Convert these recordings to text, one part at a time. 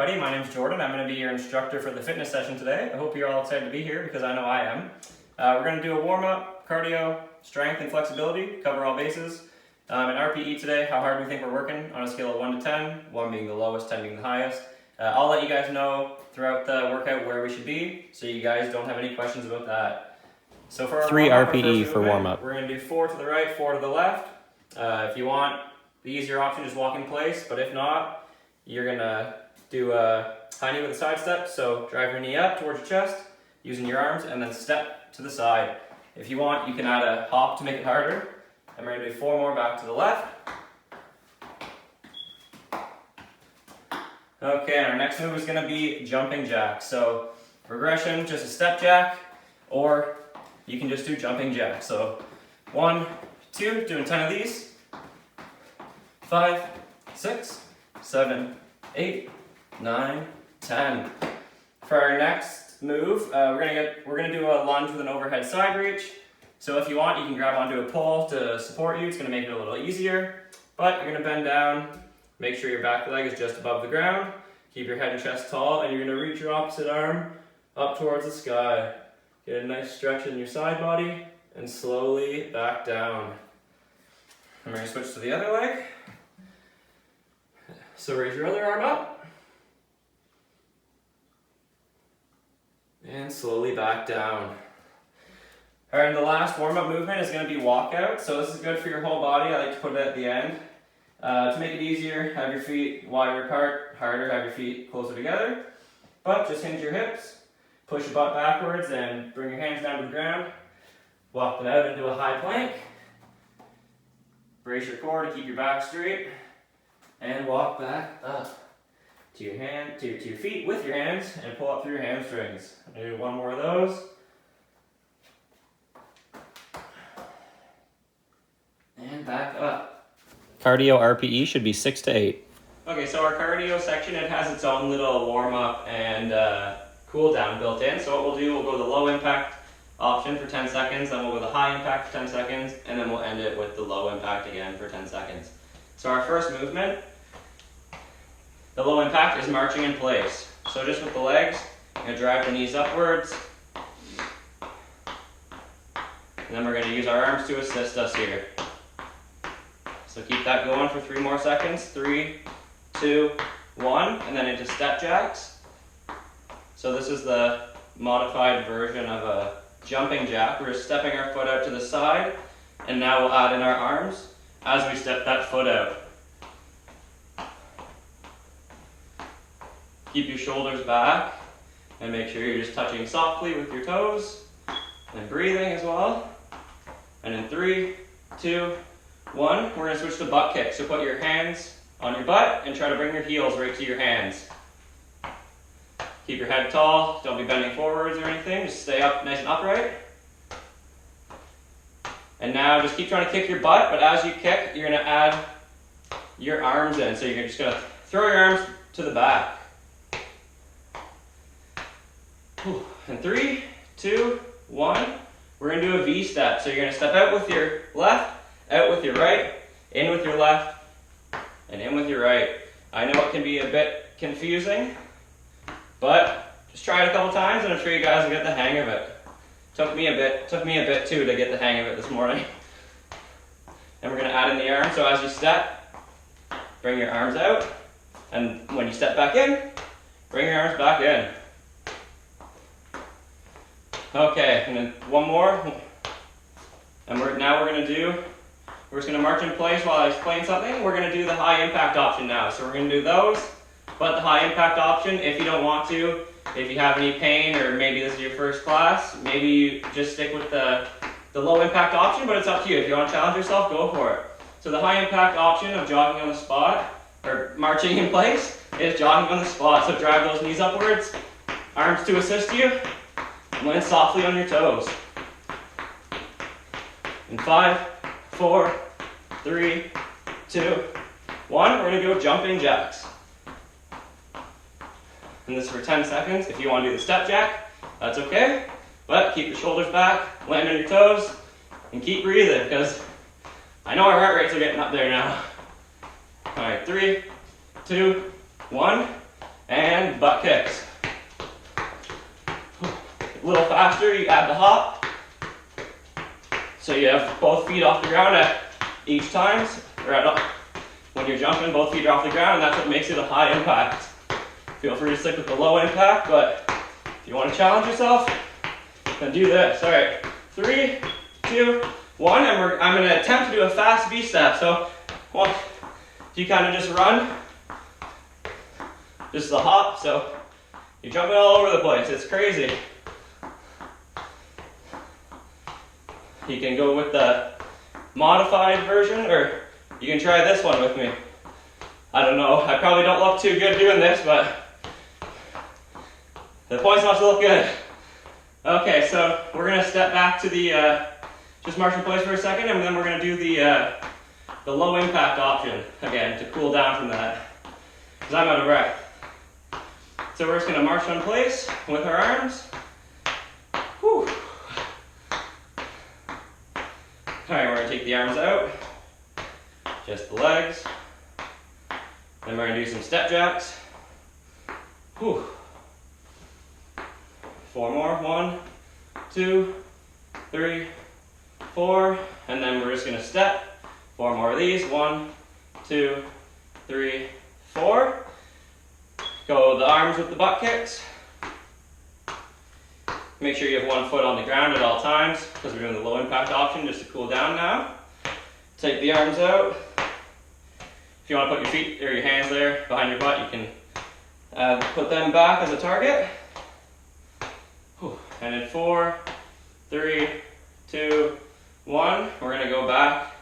everybody, my name's Jordan. I'm going to be your instructor for the fitness session today. I hope you're all excited to be here because I know I am. We're going to do a warm-up, cardio, strength, and flexibility, cover all bases. In RPE today, how hard we think we're working on a scale of 1 to 10, 1 being the lowest, 10 being the highest. I'll let you guys know throughout the workout where we should be, so you guys don't have any questions about that. So for our 3 warm-up, RPE for warm-up. We're going to do 4 to the right, 4 to the left. If you want the easier option, just walk in place, but if not, you're going to do a high knee with a side step, so drive your knee up towards your chest, using your arms, and then step to the side. If you want, you can add a hop to make it harder. And we're going to do 4 more back to the left. Okay, and our next move is going to be jumping jack. So progression, just a step jack, or you can just do jumping jack. So 1, 2, doing 10 of these. 5, 6, 7, 8, 9, 10. For our next move, we're gonna do a lunge with an overhead side reach. So if you want, you can grab onto a pole to support you. It's gonna make it a little easier. But you're gonna bend down, make sure your back leg is just above the ground. Keep your head and chest tall, and you're gonna reach your opposite arm up towards the sky. Get a nice stretch in your side body, and slowly back down. And we're gonna switch to the other leg. So raise your other arm up. And slowly back down. All right, and the last warm-up movement is going to be walkout. So this is good for your whole body. I like to put it at the end. To make it easier, have your feet wider apart. Harder, have your feet closer together. But just hinge your hips. Push your butt backwards and bring your hands down to the ground. Walk them out into a high plank. Brace your core to keep your back straight. And walk back up. To your feet with your hands and pull up through your hamstrings. Do 1 more of those. And back up. Cardio RPE should be 6 to 8. Okay, so our cardio section, it has its own little warm up and cool down built in. So what we'll do, we'll go the low impact option for 10 seconds, then we'll go the high impact for 10 seconds, and then we'll end it with the low impact again for 10 seconds. So our first movement, the low impact is marching in place. So just with the legs, you're going to drive the knees upwards. And then we're going to use our arms to assist us here. So keep that going for 3 more seconds. 3, 2, 1, and then into step jacks. So this is the modified version of a jumping jack. We're stepping our foot out to the side, and now we'll add in our arms as we step that foot out. Keep your shoulders back and make sure you're just touching softly with your toes and breathing as well. And in 3, 2, 1, we're going to switch to butt kick. So put your hands on your butt and try to bring your heels right to your hands. Keep your head tall. Don't be bending forwards or anything. Just stay up nice and upright. And now just keep trying to kick your butt, but as you kick, you're going to add your arms in. So you're just going to throw your arms to the back. And 3, 2, 1, we're going to do a V step. So you're going to step out with your left, out with your right, in with your left, and in with your right. I know it can be a bit confusing, but just try it a couple times and I'm sure you guys will get the hang of it. Took me a bit too to get the hang of it this morning. And we're going to add in the arms. So as you step, bring your arms out, and when you step back in, bring your arms back in. Okay, and then 1 more, and we're just going to march in place while I explain something. We're going to do the high impact option now. So we're going to do those, but the high impact option, if you don't want to, if you have any pain or maybe this is your first class, maybe you just stick with the low impact option, but it's up to you. If you want to challenge yourself, go for it. So the high impact option of jogging on the spot, or marching in place, is jogging on the spot. So drive those knees upwards, arms to assist you. Land softly on your toes. In 5, 4, 3, 2, 1, we're going to go jumping jacks. And this is for 10 seconds. If you want to do the step jack, that's okay. But keep your shoulders back, land on your toes, and keep breathing because I know our heart rates are getting up there now. All right, 3, 2, 1, and butt kicks. A little faster, you add the hop. So you have both feet off the ground at each time. When you're jumping, both feet are off the ground, and that's what makes it a high impact. Feel free to stick with the low impact, but if you want to challenge yourself, then do this. All right, 3, 2, 1, and I'm going to attempt to do a fast V-step. So you kind of just run, just the hop, so you're jumping all over the place. It's crazy. You can go with the modified version, or you can try this one with me. I don't know, I probably don't look too good doing this, but the point's not to look good. Okay, so we're gonna step back to the, just march in place for a second, and then we're gonna do the low impact option again to cool down from that, because I'm out of breath. So we're just gonna march in place with our arms. Whew. All right, we're gonna take the arms out, just the legs. Then we're gonna do some step jacks. Whew. 4 more, 1, 2, 3, 4, and then we're just gonna step. 4 more of these, 1, 2, 3, 4. Go the arms with the butt kicks. Make sure you have 1 foot on the ground at all times, because we're doing the low impact option just to cool down now. Take the arms out. If you want to put your feet or your hands there behind your butt, you can put them back as a target. And in 4, 3, 2, 1, we're going to go back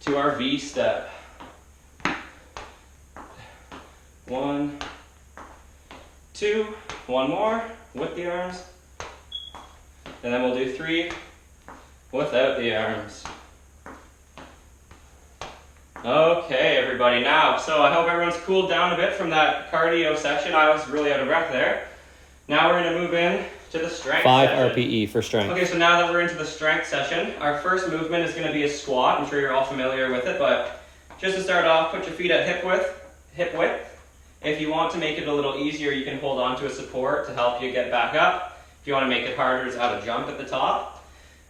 to our V step. 1, 2, 1 more with the arms. And then we'll do 3 without the arms. Okay, everybody, now, so I hope everyone's cooled down a bit from that cardio session. I was really out of breath there. Now we're going to move in to the strength 5 session. RPE for strength. Okay, so now that we're into the strength session, our first movement is going to be a squat. I'm sure you're all familiar with it, but just to start off, put your feet at hip width. If you want to make it a little easier, you can hold on to a support to help you get back up. If you want to make it harder, just add a jump at the top.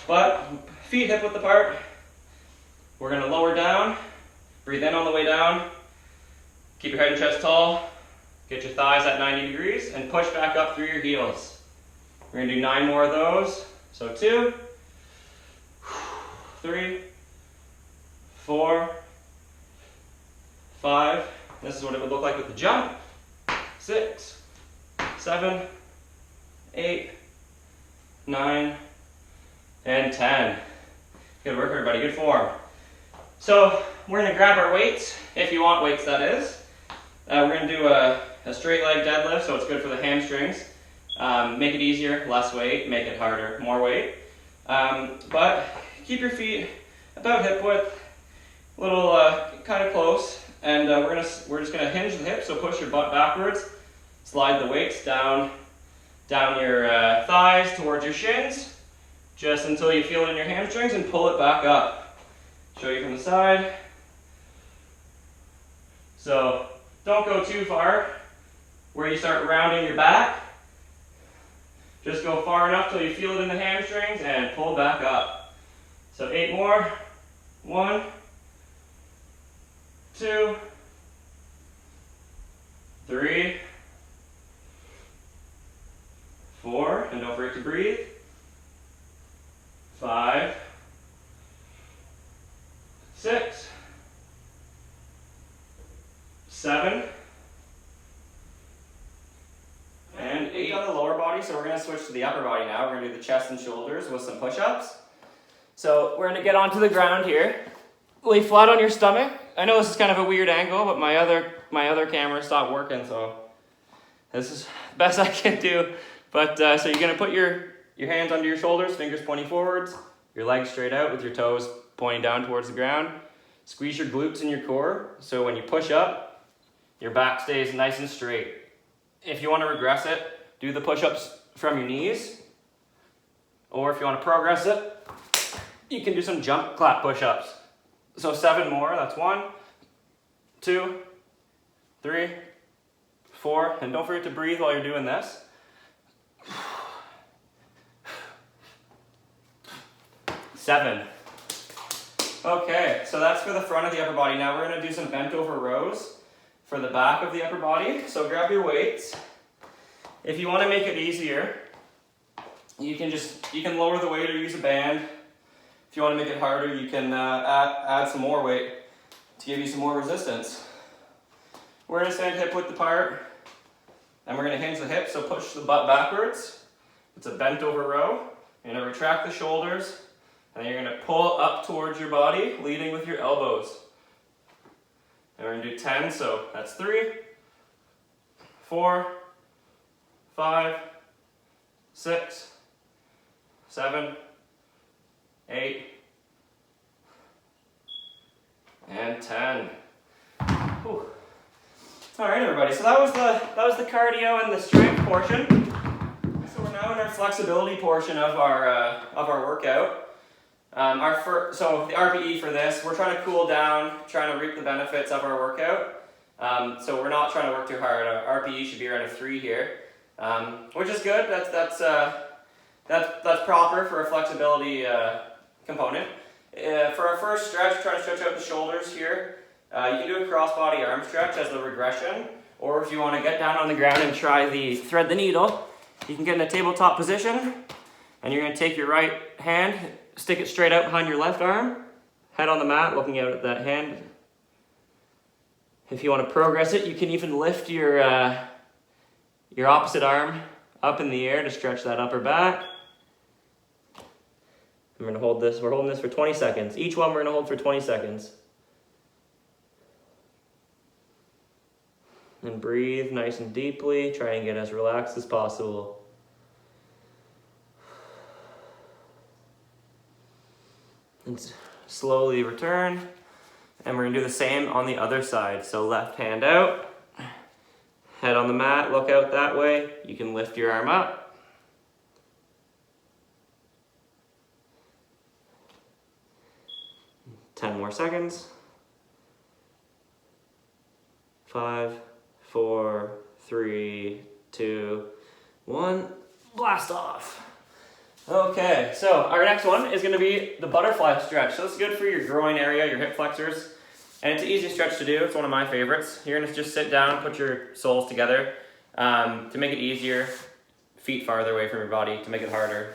But feet hip width apart. We're going to lower down. Breathe in on the way down. Keep your head and chest tall. Get your thighs at 90 degrees and push back up through your heels. We're going to do 9 more of those. So 2, 3, 4, 5. This is what it would look like with the jump. 6, 7, 8, 9, and 10. Good work, everybody. Good form. So we're going to grab our weights, if you want weights, that is. We're going to do a straight leg deadlift, so it's good for the hamstrings. Make it easier, less weight. Make it harder, more weight. But keep your feet about hip width, a little kind of close, and we're just going to hinge the hips. So push your butt backwards, slide the weights down your thighs towards your shins, just until you feel it in your hamstrings, and pull it back up. Show you from the side. So don't go too far where you start rounding your back. Just go far enough till you feel it in the hamstrings and pull back up. So 8 more. 1, 2, 3, 4, and don't forget to breathe. 5, 6, 7, and 8 on the lower body, so we're going to switch to the upper body now. We're going to do the chest and shoulders with some push-ups. So we're going to get onto the ground here. Lay flat on your stomach. I know this is kind of a weird angle, but my other camera stopped working, so this is the best I can do. But so you're going to put your hands under your shoulders, fingers pointing forwards, your legs straight out with your toes pointing down towards the ground. Squeeze your glutes and your core, so when you push up, your back stays nice and straight. If you want to regress it, do the push-ups from your knees. Or if you want to progress it, you can do some jump clap push-ups. So 7 more, that's 1, 2, 3, 4, and don't forget to breathe while you're doing this. 7. Okay, so that's for the front of the upper body. Now we're going to do some bent over rows for the back of the upper body. So grab your weights. If you want to make it easier, you can lower the weight or use a band. If you want to make it harder, you can add some more weight to give you some more resistance. We're going to stand hip width apart, and we're going to hinge the hips, so push the butt backwards. It's a bent over row. You're going to retract the shoulders, and then you're going to pull up towards your body, leading with your elbows. And we're going to do 10, so that's 3, 4, 5, 6, 7, 8, and 10. Whew. All right, everybody. So that was the cardio and the strength portion. So we're now in our flexibility portion of our workout. So the RPE for this, we're trying to cool down, trying to reap the benefits of our workout. So we're not trying to work too hard. Our RPE should be around a 3 here, which is good. That's proper for a flexibility component. For our first stretch, try to stretch out the shoulders here. You can do a crossbody arm stretch as the regression, or if you want to get down on the ground and try the thread the needle, you can get in a tabletop position, and you're going to take your right hand, stick it straight out behind your left arm, head on the mat, looking out at that hand. If you want to progress it, you can even lift your opposite arm up in the air to stretch that upper back. I'm going to hold this. We're holding this for 20 seconds. Each one we're going to hold for 20 seconds. And breathe nice and deeply. Try and get as relaxed as possible. And slowly return. And we're going to do the same on the other side. So left hand out. Head on the mat. Look out that way. You can lift your arm up. 10 more seconds. 5, 4, 3, 2, 1. Blast off. Okay, so our next one is going to be the butterfly stretch. So this is good for your groin area, your hip flexors. And it's an easy stretch to do. It's one of my favorites. You're going to just sit down, put your soles together to make it easier. Feet farther away from your body to make it harder.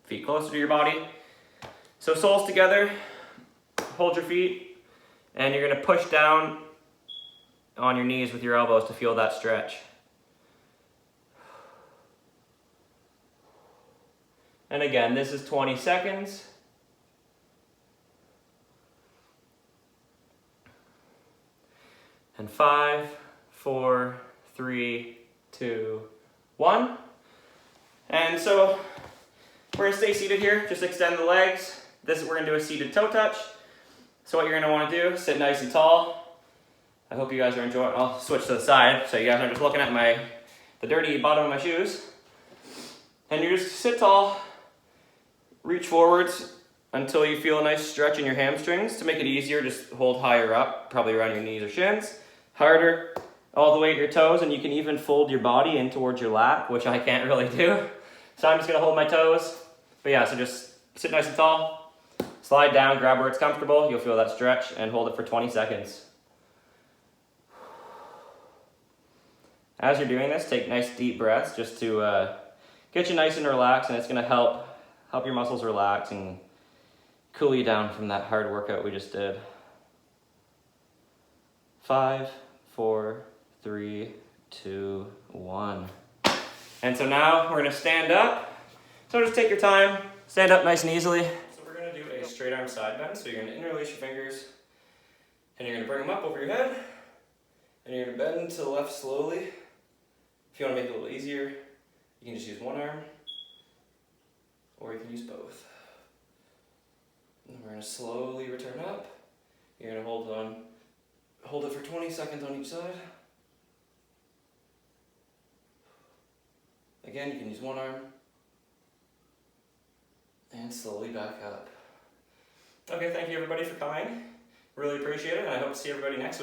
Feet closer to your body. So soles together. Hold your feet, and you're going to push down on your knees with your elbows to feel that stretch. And again, this is 20 seconds. And 5, 4, 3, 2, 1. And so we're going to stay seated here. Just extend the legs. We're going to do a seated toe touch. So what you're going to want to do, sit nice and tall. I hope you guys are enjoying. I'll switch to the side so you guys aren't just looking at the dirty bottom of my shoes. And you just sit tall, reach forwards until you feel a nice stretch in your hamstrings. To make it easier, just hold higher up, probably around your knees or shins. Harder, all the way to your toes, and you can even fold your body in towards your lap, which I can't really do. So I'm just going to hold my toes. But yeah, so just sit nice and tall. Slide down, grab where it's comfortable. You'll feel that stretch and hold it for 20 seconds. As you're doing this, take nice deep breaths just to get you nice and relaxed, and it's going to help your muscles relax and cool you down from that hard workout we just did. 5, 4, 3, 2, 1. And so now we're going to stand up. So just take your time, stand up nice and easily. So we're going to do a straight arm side bend. So you're going to interlace your fingers, and you're going to bring them up over your head, and you're going to bend to the left slowly. If you want to make it a little easier, you can just use one arm, or you can use both. And we're going to slowly return up. You're going to hold it for 20 seconds on each side. Again, you can use one arm, and slowly back up. Okay, thank you everybody for coming. Really appreciate it, and I hope to see everybody next week.